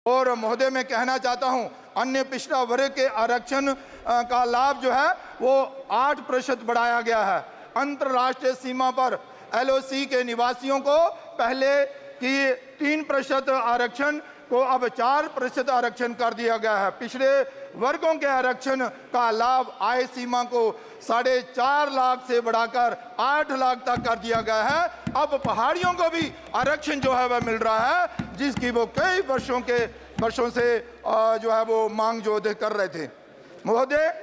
और महोदय मैं कहना चाहता हूं, अन्य पिछड़ा वर्ग के आरक्षण का लाभ जो है वो 8% बढ़ाया गया है। अंतर्राष्ट्रीय सीमा पर LOC के निवासियों को पहले की 3% आरक्षण को अब 4% आरक्षण कर दिया गया है। पिछड़े वर्गों के आरक्षण का लाभ आय सीमा को 4.5 लाख से बढ़ाकर 8 लाख तक कर दिया गया है। अब पहाड़ियों को भी आरक्षण जो है वह मिल रहा है, जिसकी वो कई वर्षों से जो है वो मांग जो कर रहे थे। महोदय,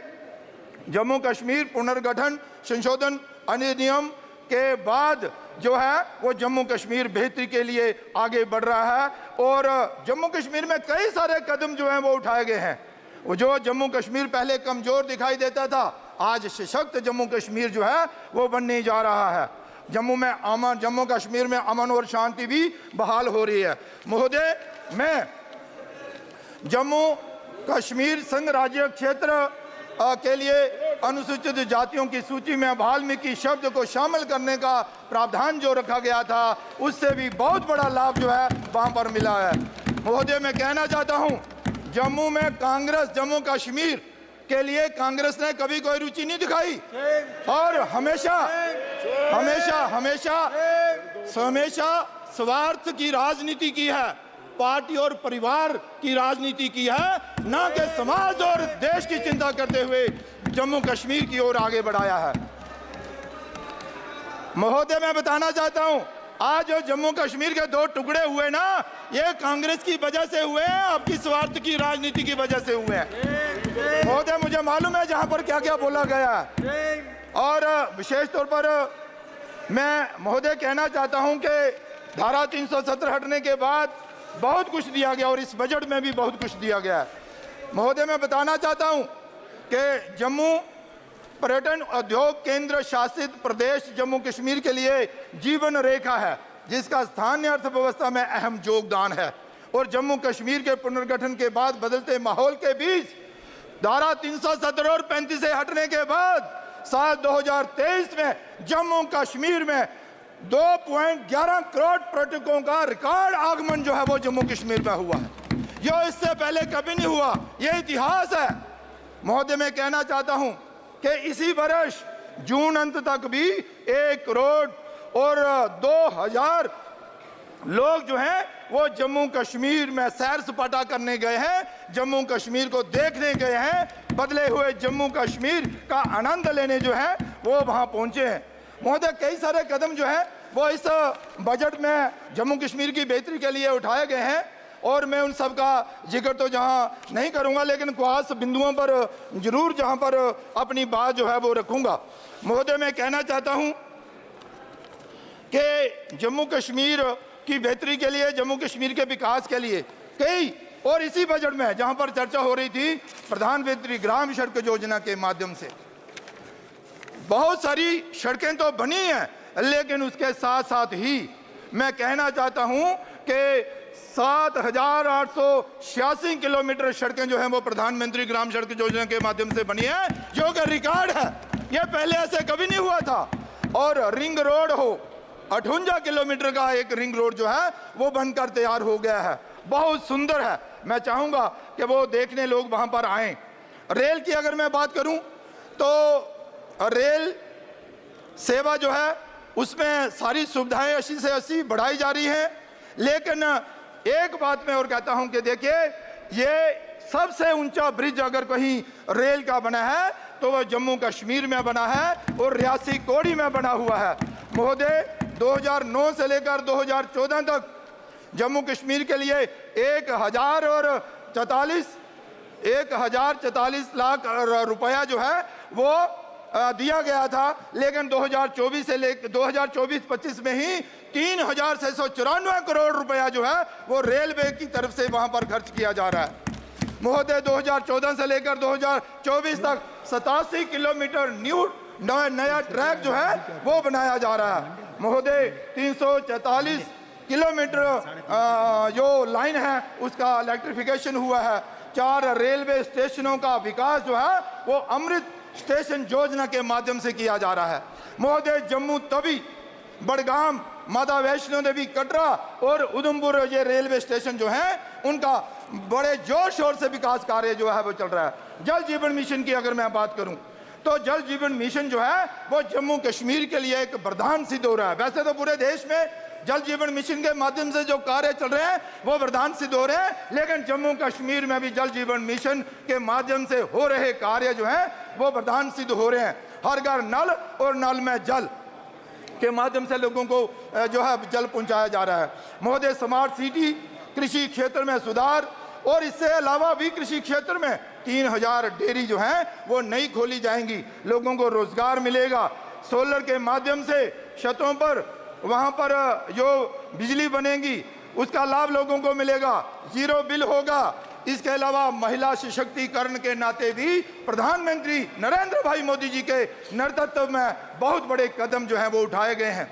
जम्मू कश्मीर पुनर्गठन संशोधन अधिनियम के बाद जो है वो जम्मू कश्मीर बेहतरी के लिए आगे बढ़ रहा है और जम्मू कश्मीर में कई सारे कदम जो हैं वो उठाए गए हैं। वो जो जम्मू कश्मीर पहले कमज़ोर दिखाई देता था, आज सशक्त जम्मू कश्मीर जो है वो बनने जा रहा है। जम्मू कश्मीर में अमन और शांति भी बहाल हो रही है। महोदय, मैं जम्मू कश्मीर संघ राज्य क्षेत्र के लिए अनुसूचित जातियों की सूची में वाल्मीकि शब्द को शामिल करने का प्रावधान जो रखा गया था, उससे भी बहुत बड़ा लाभ जो है वहां पर मिला है। महोदय, मैं कहना चाहता हूं, जम्मू में कांग्रेस जम्मू कश्मीर के लिए कांग्रेस ने कभी कोई रुचि नहीं दिखाई और हमेशा स्वार्थ की राजनीति की है, पार्टी और परिवार की राजनीति की है, ना कि समाज और देश की चिंता करते हुए जम्मू कश्मीर की ओर आगे बढ़ाया है। महोदय, मैं बताना चाहता हूं, आज जो जम्मू कश्मीर के 2 टुकड़े हुए ना, ये कांग्रेस की वजह से हुए हैं, आपकी स्वार्थ की राजनीति की वजह से हुए हैं। महोदय, मुझे मालूम है जहां पर क्या क्या बोला गया है और विशेष तौर पर मैं महोदय कहना चाहता हूं कि धारा 370 हटने के बाद बहुत कुछ दिया गया और इस बजट में भी बहुत कुछ दिया गया है। महोदय, मैं बताना चाहता हूं कि जम्मू पर्यटन उद्योग केंद्र शासित प्रदेश जम्मू कश्मीर के लिए जीवन रेखा है, जिसका स्थानीय अर्थव्यवस्था में अहम योगदान है और जम्मू कश्मीर के पुनर्गठन के बाद बदलते माहौल के बीच धारा 317 और 35 से हटने के बाद साल 2023 में जम्मू कश्मीर में 2.11 करोड़ पर्यटकों का रिकॉर्ड आगमन जो है वो जम्मू कश्मीर में हुआ है। जो इससे पहले कभी नहीं हुआ, ये इतिहास है। महोदय, मैं कहना चाहता हूं कि इसी वर्ष जून अंत तक भी 1 करोड़ और 2,000 लोग जो हैं वो जम्मू कश्मीर में सैर सपाटा करने गए हैं, जम्मू कश्मीर को देखने गए हैं, बदले हुए जम्मू कश्मीर का आनंद लेने जो है वो वहां पहुंचे हैं। महोदय, कई सारे कदम जो है वो इस बजट में जम्मू कश्मीर की बेहतरी के लिए उठाए गए हैं और मैं उन सब का जिक्र तो जहां नहीं करूंगा, लेकिन खास बिंदुओं पर जरूर जहां पर अपनी बात जो है वो रखूंगा। महोदय, मैं कहना चाहता हूं कि जम्मू कश्मीर की बेहतरी के लिए, जम्मू कश्मीर के विकास के लिए कई और इसी बजट में जहां पर चर्चा हो रही थी प्रधानमंत्री ग्राम सड़क योजना के माध्यम से बहुत सारी सड़कें तो बनी हैं, लेकिन उसके साथ साथ ही मैं कहना चाहता हूं कि 7,886 किलोमीटर सड़कें जो हैं वो प्रधानमंत्री ग्राम सड़क योजना के माध्यम से बनी है, जो कि रिकॉर्ड है। ये पहले ऐसे कभी नहीं हुआ था। और रिंग रोड हो, 58 किलोमीटर का एक रिंग रोड जो है वो बनकर तैयार हो गया है, बहुत सुंदर है। मैं चाहूंगा कि वो देखने लोग वहां पर आए। रेल की अगर मैं बात करूं तो रेल सेवा जो है उसमें सारी सुविधाएं 80 से 80 बढ़ाई जा रही हैं, लेकिन एक बात मैं और कहता हूं कि देखिए, ये सबसे ऊंचा ब्रिज अगर कहीं रेल का बना है तो वह जम्मू कश्मीर में बना है और रियासी कोड़ी में बना हुआ है। महोदय, 2009 से लेकर 2014 तक जम्मू कश्मीर के लिए 1,044 लाख रुपया जो है वो दिया गया था, लेकिन 2024-25 में ही 3,694 करोड़ रुपया जो है वो रेलवे की तरफ से वहां पर खर्च किया जा रहा है। महोदय, 2014 से लेकर 2024 तक 87 किलोमीटर नया ट्रैक जो है वो बनाया जा रहा है। महोदय, 344 किलोमीटर जो लाइन है उसका इलेक्ट्रिफिकेशन हुआ है। 4 रेलवे स्टेशनों का विकास जो है वो अमृत स्टेशन योजना के माध्यम से किया जा रहा है। महोदय, जम्मू तवी, बड़गाम माता वैष्णो देवी कटरा और उधमपुर ये रेलवे स्टेशन जो है उनका बड़े जोर शोर से विकास कार्य जो है वो चल रहा है। जल जीवन मिशन की अगर मैं बात करूं तो जल जीवन मिशन जो है वो जम्मू कश्मीर के लिए एक वरदान सिद्ध हो रहा है। वैसे तो पूरे देश में जल जीवन मिशन के माध्यम से जो कार्य चल रहे हैं वो वरदान सिद्ध हो रहे हैं, लेकिन जम्मू कश्मीर में भी जल जीवन मिशन के माध्यम से हो रहे कार्य जो है वो वरदान सिद्ध हो रहे हैं। हर घर नल और नल में जल के माध्यम से लोगों को जो है जल पहुंचाया जा रहा है। महोदय, स्मार्ट सिटी, कृषि क्षेत्र में सुधार और इससे अलावा भी कृषि क्षेत्र में 3000 डेयरी जो हैं वो नई खोली जाएंगी, लोगों को रोजगार मिलेगा। सोलर के माध्यम से छतों पर वहां पर जो बिजली बनेगी उसका लाभ लोगों को मिलेगा, जीरो बिल होगा। इसके अलावा महिला सशक्तिकरण के नाते भी प्रधानमंत्री नरेंद्र भाई मोदी जी के नेतृत्व में बहुत बड़े कदम जो हैं वो उठाए गए हैं।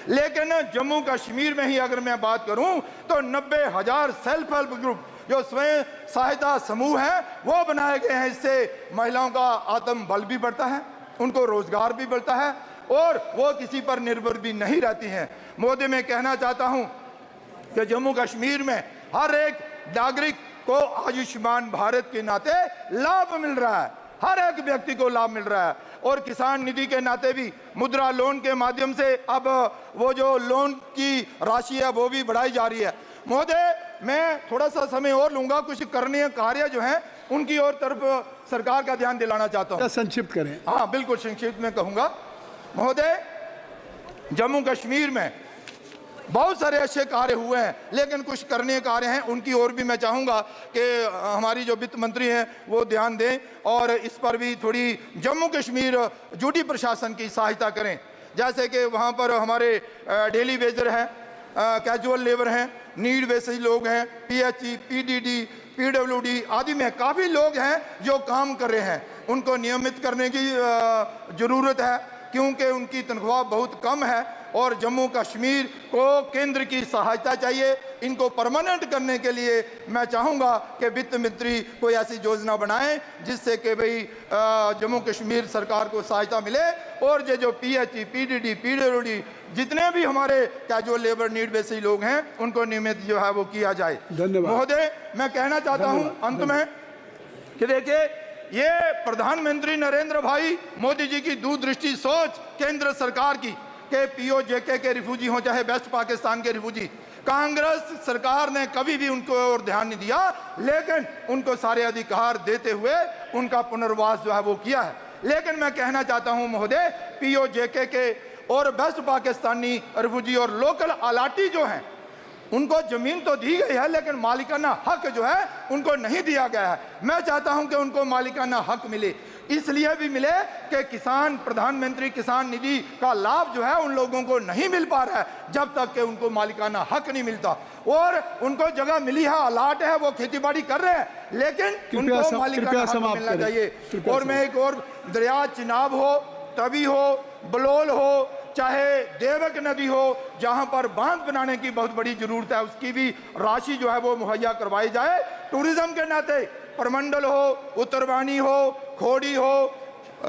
लेकिन जम्मू कश्मीर में ही अगर मैं बात करूं तो 90,000 सेल्फ हेल्प ग्रुप जो स्वयं सहायता समूह है वो बनाए गए हैं। इससे महिलाओं का आत्म बल भी बढ़ता है, उनको रोजगार भी बढ़ता है और वो किसी पर निर्भर भी नहीं रहती हैं। मोदी, मैं कहना चाहता हूं कि जम्मू कश्मीर में हर एक नागरिक को आयुष्मान भारत के नाते लाभ मिल रहा है, हर एक व्यक्ति को लाभ मिल रहा है। और किसान निधि के नाते भी मुद्रा लोन के माध्यम से अब वो जो लोन की राशि है वो भी बढ़ाई जा रही है। महोदय, मैं थोड़ा सा समय और लूंगा, कुछ करणीय कार्य जो हैं उनकी और तरफ सरकार का ध्यान दिलाना चाहता हूँ। संक्षिप्त करें। हाँ बिल्कुल संक्षिप्त में कहूँगा। महोदय, जम्मू कश्मीर में बहुत सारे अच्छे कार्य हुए हैं, लेकिन कुछ करने कार्य हैं उनकी ओर भी मैं चाहूँगा कि हमारी जो वित्त मंत्री हैं वो ध्यान दें और इस पर भी थोड़ी जम्मू कश्मीर ड्यूटी प्रशासन की सहायता करें। जैसे कि वहाँ पर हमारे डेली वेजर हैं, कैजुअल लेबर हैं, नीड बेसिस लोग हैं, PHE, PDD, PWD आदि में काफ़ी लोग हैं जो काम कर रहे हैं। उनको नियमित करने की ज़रूरत है क्योंकि उनकी तनख्वाह बहुत कम है और जम्मू कश्मीर को केंद्र की सहायता चाहिए। इनको परमानेंट करने के लिए मैं चाहूँगा कि वित्त मंत्री कोई ऐसी योजना बनाएं जिससे कि भाई जम्मू कश्मीर सरकार को सहायता मिले और ये जो PHE, PDD, PWD जितने भी हमारे कैजुअल लेबर नीड बेसिस लोग हैं उनको नियमित जो है वो किया जाए। धन्यवाद। महोदय, मैं कहना चाहता हूँ अंत में कि देखिए ये प्रधानमंत्री नरेंद्र भाई मोदी जी की दूरदृष्टि सोच केंद्र सरकार की के POJK के रिफ्यूजी हों चाहे वेस्ट पाकिस्तान के रिफ्यूजी, कांग्रेस सरकार ने कभी भी उनको और ध्यान नहीं दिया, लेकिन उनको सारे अधिकार देते हुए उनका पुनर्वास जो है वो किया है। लेकिन मैं कहना चाहता हूं महोदय, POJK के और वेस्ट पाकिस्तानी रिफ्यूजी और लोकल अलाटी जो हैं उनको जमीन तो दी गई है लेकिन मालिकाना हक जो है उनको नहीं दिया गया है। मैं चाहता हूं कि उनको मालिकाना हक मिले, इसलिए भी मिले कि किसान प्रधानमंत्री किसान निधि का लाभ जो है उन लोगों को नहीं मिल पा रहा है जब तक कि उनको मालिकाना हक नहीं मिलता। और उनको जगह मिली है, अलाट है, वो खेती बाड़ी कर रहे हैं, लेकिन उनको मालिकाना हक मिलना चाहिए। और मैं एक और दरिया चिनाब हो, तवी हो, बलोल हो, चाहे देवक नदी हो, जहां पर बांध बनाने की बहुत बड़ी जरूरत है, उसकी भी राशि जो है वो मुहैया करवाई जाए। टूरिज्म के नाते परमंडल हो, उत्तरवानी हो, खोड़ी हो,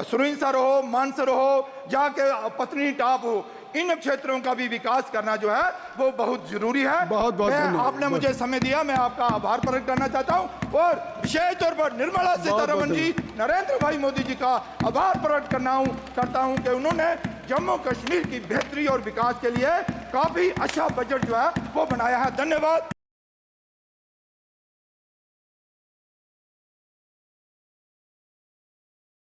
सुरिंसर हो, मानसर हो, जाके पत्नी टाप हो, इन क्षेत्रों का भी विकास करना जो है वो बहुत जरूरी है। बहुत बहुत आपने मुझे समय दिया, मैं आपका आभार प्रकट करना चाहता हूं और विशेष तौर पर निर्मला सीतारमण जी, नरेंद्र भाई मोदी जी का आभार प्रकट करता हूं कि उन्होंने जम्मू कश्मीर की बेहतरी और विकास के लिए काफी अच्छा बजट जो है वो बनाया है। धन्यवाद।